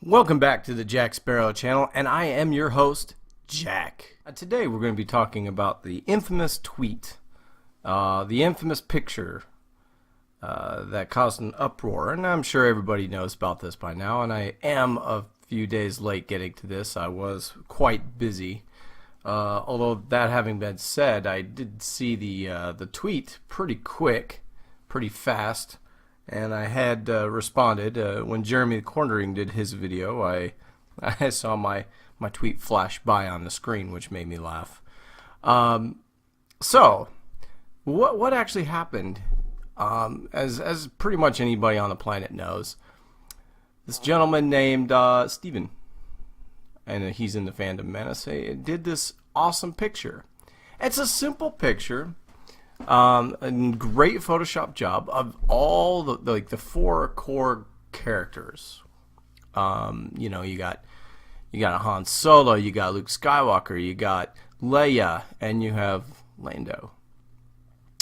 Welcome back to the Jack Sparrow channel, and I am your host, Jack. Today we're going to be talking about the infamous tweet, the infamous picture that caused an uproar, and I'm sure everybody knows about this by now, and I am a few days late getting to this. I was quite busy. Although that having been said, I did see the tweet pretty quick, pretty fast. And I had responded when Jeremy the Cornering did his video. I saw my tweet flash by on the screen, which made me laugh. So, what actually happened? As pretty much anybody on the planet knows, this gentleman named Steven, and he's in the Fandom Menace, did this awesome picture. It's a simple picture. A great Photoshop job of all the four core characters. You know, you got a Han Solo, you got Luke Skywalker, you got Leia, and you have Lando.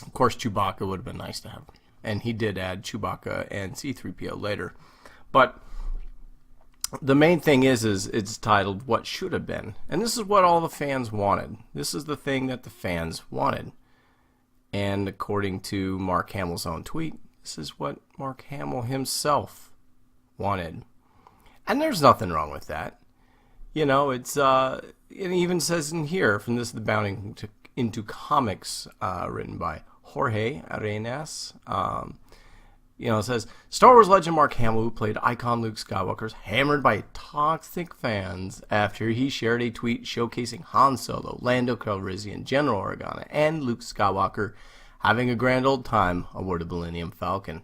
Of course, Chewbacca would have been nice to have, and he did add Chewbacca and C-3PO later. But the main thing is it's titled "What Should Have Been," and this is what all the fans wanted. This is the thing that the fans wanted. And according to Mark Hamill's own tweet, this is what Mark Hamill himself wanted. And there's nothing wrong with that. You know, it even says in here, from this, the Bounding into Comics, written by Jorge Arenas. You know, it says, Star Wars legend Mark Hamill, who played icon Luke Skywalker, is hammered by toxic fans after he shared a tweet showcasing Han Solo, Lando Calrissian, General Organa, and Luke Skywalker having a grand old time aboard the Millennium Falcon.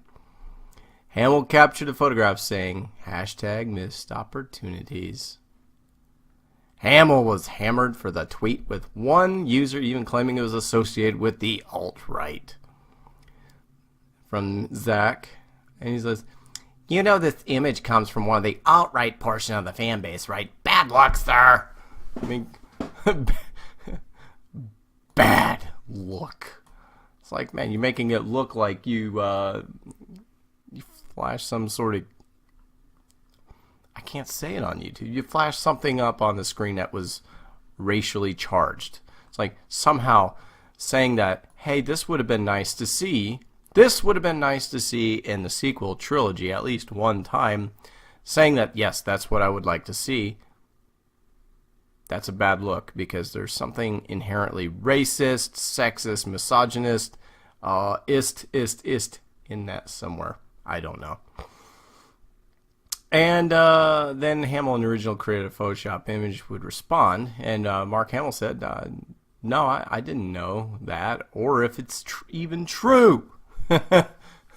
Hamill captured a photograph saying, #missed opportunities. Hamill was hammered for the tweet, with one user even claiming it was associated with the alt-right. From Zach, and he says, "You know this image comes from one of the alt-right portion of the fan base, right? Bad luck, sir." I mean, bad look. It's like, man, you're making it look like you flash some sort of, I can't say it on YouTube. You flash something up on the screen that was racially charged. It's like somehow saying that, hey, this would have been nice to see. This would have been nice to see in the sequel trilogy at least one time, saying that, yes, that's what I would like to see. That's a bad look, because there's something inherently racist, sexist, misogynist, ist in that somewhere. I don't know. And then Hamill, an original creative Photoshop image, would respond, and Mark Hamill said, no, I didn't know that, or if it's even true.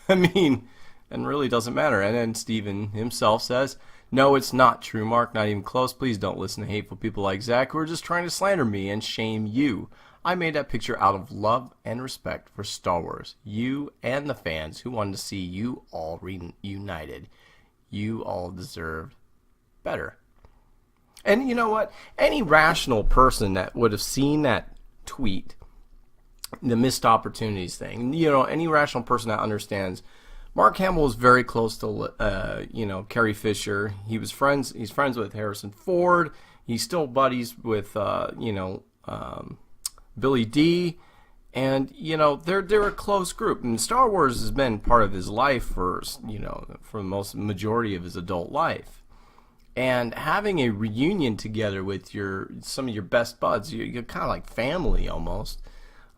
I mean, and really doesn't matter. And then Steven himself says, "No, it's not true, Mark, not even close. Please don't listen to hateful people like Zach who are just trying to slander me and shame you. I made that picture out of love and respect for Star Wars, you and the fans who wanted to see you all reunited. You all deserve better." And you know what? Any rational person that would have seen that tweet, the missed opportunities thing, you know, any rational person that understands Mark Hamill was very close to you know, Carrie Fisher. He's friends with Harrison Ford. He's still buddies with you know, Billy D, and you know, they're a close group, and Star Wars has been part of his life for, you know, for the majority of his adult life. And having a reunion together with some of your best buds, you're kind of like family almost,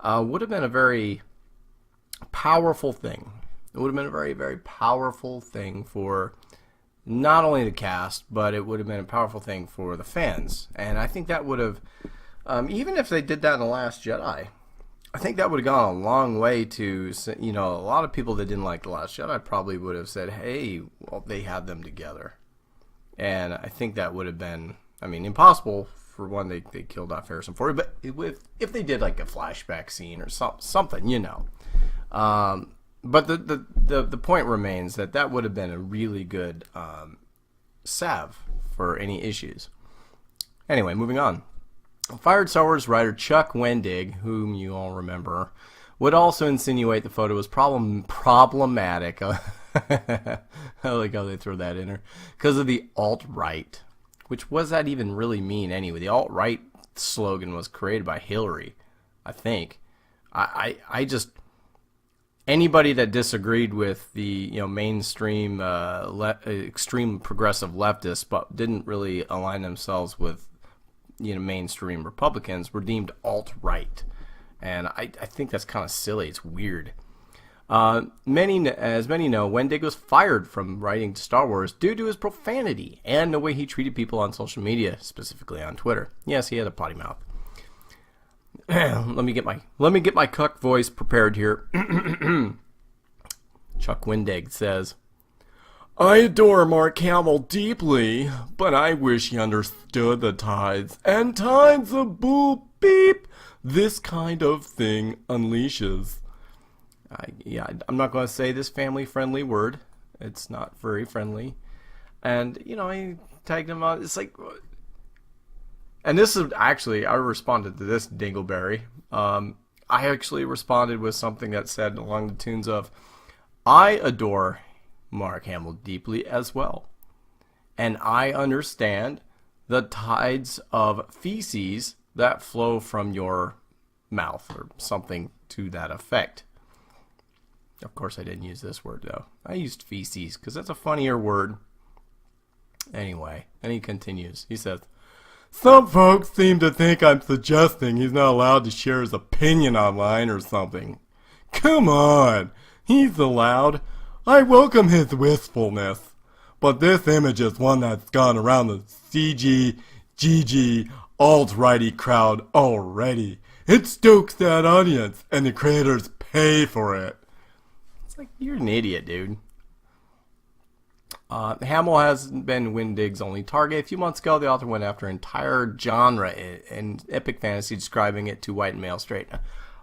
would have been a very powerful thing. It would have been a very, very powerful thing for not only the cast, but it would have been a powerful thing for the fans. And I think that would have, even if they did that in The Last Jedi, I think that would have gone a long way to, you know, a lot of people that didn't like The Last Jedi probably would have said, hey, well, they had them together. And I think that would have been, I mean, impossible. For one, they killed off Harrison Ford, but if they did like a flashback scene or something, you know. But the point remains that would have been a really good salve for any issues. Anyway, moving on. Fired Star Wars writer Chuck Wendig, whom you all remember, would also insinuate the photo was problematic I like how they throw that in there. Because of the alt-right. Which, what does that even really mean anyway? The alt-right slogan was created by Hillary, I think. I just... Anybody that disagreed with the mainstream extreme progressive leftists but didn't really align themselves with mainstream Republicans were deemed alt-right. And I think that's kind of silly. It's weird. As many know, Wendig was fired from writing Star Wars due to his profanity and the way he treated people on social media, specifically on Twitter. Yes, he had a potty mouth. Let me get my cuck voice prepared here. Chuck Wendig says, I adore Mark Hamill deeply, but I wish he understood the tides and tides of boop beep this kind of thing unleashes. I'm not going to say this family-friendly word. It's not very friendly. And, I tagged him on. It's like... And this is actually, I responded to this dingleberry. I actually responded with something that said along the tunes of, I adore Mark Hamill deeply as well. And I understand the tides of feces that flow from your mouth, or something to that effect. Of course, I didn't use this word, though. I used feces, because that's a funnier word. Anyway, and he continues. He says, some folks seem to think I'm suggesting he's not allowed to share his opinion online or something. Come on, he's allowed. I welcome his wistfulness. But this image is one that's gone around the CG, GG, alt-righty crowd already. It stokes that audience, and the creators pay for it. It's like, you're an idiot, dude. Hamill has been Wendig's only target. A few months ago, the author went after an entire genre in epic fantasy, describing it to white and male straight.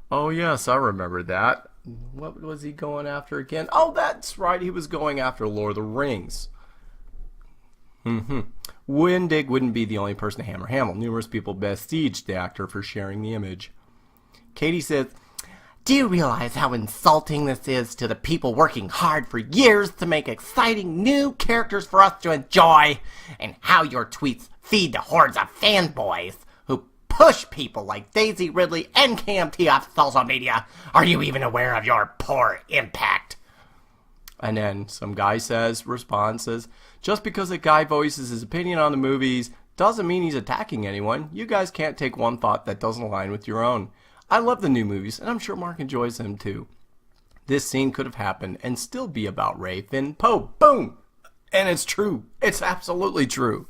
Oh, yes, I remember that. What was he going after again? Oh, that's right. He was going after Lord of the Rings. Wendig wouldn't be the only person to hammer Hamill. Numerous people besieged the actor for sharing the image. Katie says, do you realize how insulting this is to the people working hard for years to make exciting new characters for us to enjoy? And how your tweets feed the hordes of fanboys who push people like Daisy Ridley and KMT off social media? Are you even aware of your poor impact? And then some guy responds, just because a guy voices his opinion on the movies doesn't mean he's attacking anyone. You guys can't take one thought that doesn't align with your own. I love the new movies, and I'm sure Mark enjoys them too. This scene could have happened and still be about Rey, Finn, Poe. Boom! And it's true. It's absolutely true.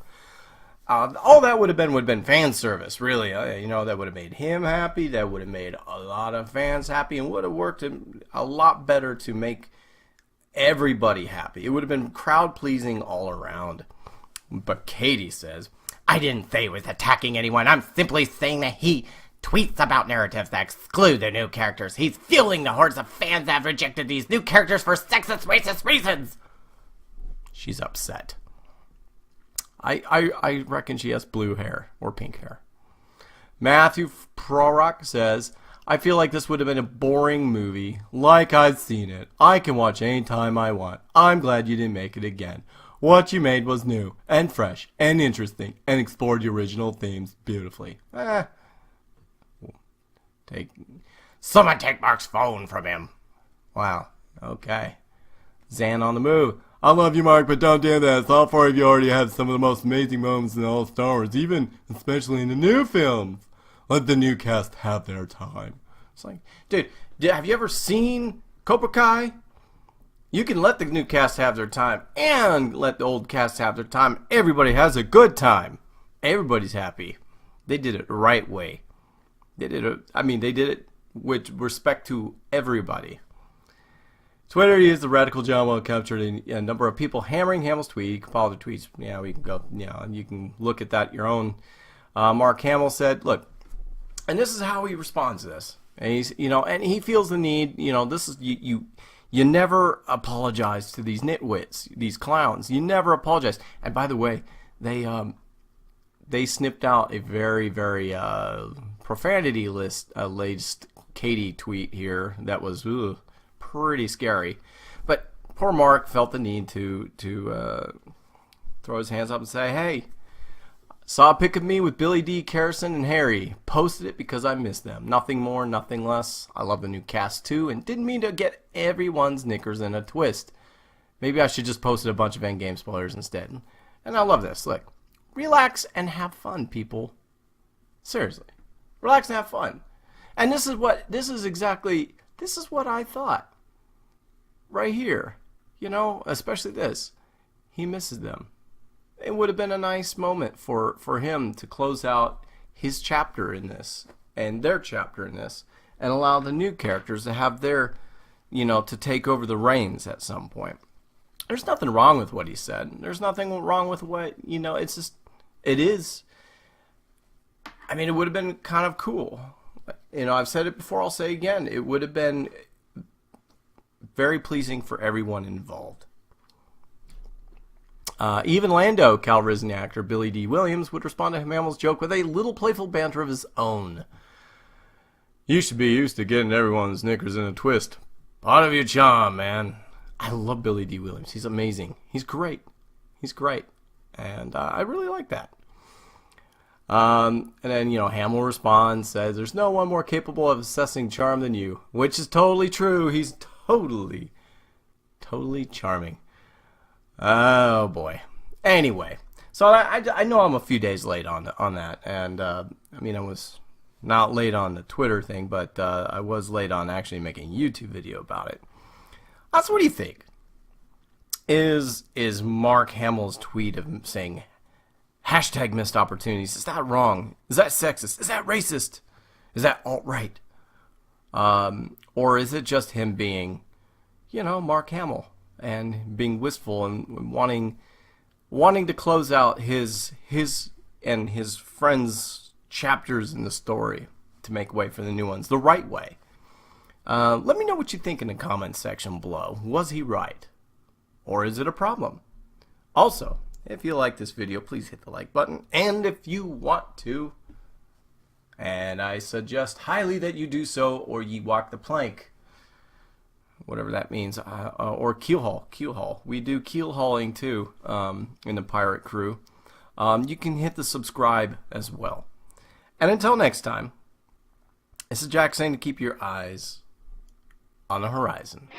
All that would have been fan service, really. That would have made him happy. That would have made a lot of fans happy, and would have worked a lot better to make everybody happy. It would have been crowd-pleasing all around. But Katie says, I didn't say he was attacking anyone. I'm simply saying that he tweets about narratives that exclude the new characters. He's fueling the hordes of fans that have rejected these new characters for sexist, racist reasons. She's upset. I reckon she has blue hair or pink hair. Matthew Prorock says, I feel like this would have been a boring movie. Like I've seen it. I can watch any time I want. I'm glad you didn't make it again. What you made was new and fresh and interesting and explored the original themes beautifully. Someone take Mark's phone from him. Wow. Okay. Zan on the move. I love you, Mark, but don't do this. All four of you already have some of the most amazing moments in all Star Wars, especially in the new films. Let the new cast have their time. It's like, dude, have you ever seen Cobra Kai? You can let the new cast have their time and let the old cast have their time. Everybody has a good time. Everybody's happy. They did it the right way. They did it with respect to everybody. Twitter used the radical John Will captured a number of people hammering Hamill's tweet. You can follow the tweets. Yeah, we can go. Yeah, you can look at that your own. Mark Hamill said, "Look," and this is how he responds to this. And he's, and he feels the need. This is you. You never apologize to these nitwits, these clowns. You never apologize. And by the way, they snipped out a very, very profanity-laced Katie tweet here that was pretty scary. But poor Mark felt the need to throw his hands up and say, hey, saw a pic of me with Billy D, Carrison, and Harry. Posted it because I miss them. Nothing more, nothing less. I love the new cast too, and didn't mean to get everyone's knickers in a twist. Maybe I should just post a bunch of Endgame spoilers instead. And I love this. Look, relax and have fun, people. Seriously, relax and have fun. And this is what I thought. Right here, especially this. He misses them. It would have been a nice moment for him to close out his chapter in this and their chapter in this, and allow the new characters to have their, to take over the reins at some point. There's nothing wrong with what he said. There's nothing wrong with what, it's just, it is. I mean, it would have been kind of cool. I've said it before, I'll say again. It would have been very pleasing for everyone involved. Even Lando, Calrissian actor Billy D. Williams, would respond to Hamill's joke with a little playful banter of his own. You should be used to getting everyone's knickers in a twist. Part of your charm, man. I love Billy D. Williams. He's amazing. He's great. And I really like that. And then, Hamill responds, says, there's no one more capable of assessing charm than you. Which is totally true. He's totally charming. Oh, boy. Anyway, so I know I'm a few days late on that. And, I was not late on the Twitter thing, but I was late on actually making a YouTube video about it. So what do you think? Is Mark Hamill's tweet of him saying, hashtag missed opportunities, is that wrong? Is that sexist? Is that racist? Is that alt-right? Or is it just him being, Mark Hamill and being wistful and wanting to close out his and his friends' chapters in the story to make way for the new ones the right way? Let me know what you think in the comments section below. Was he right? Or is it a problem? Also, if you like this video, please hit the like button. And if you want to, and I suggest highly that you do so, or ye walk the plank, whatever that means, or keel haul. We do keel hauling too in the pirate crew. You can hit the subscribe as well. And until next time, this is Jack saying to keep your eyes on the horizon.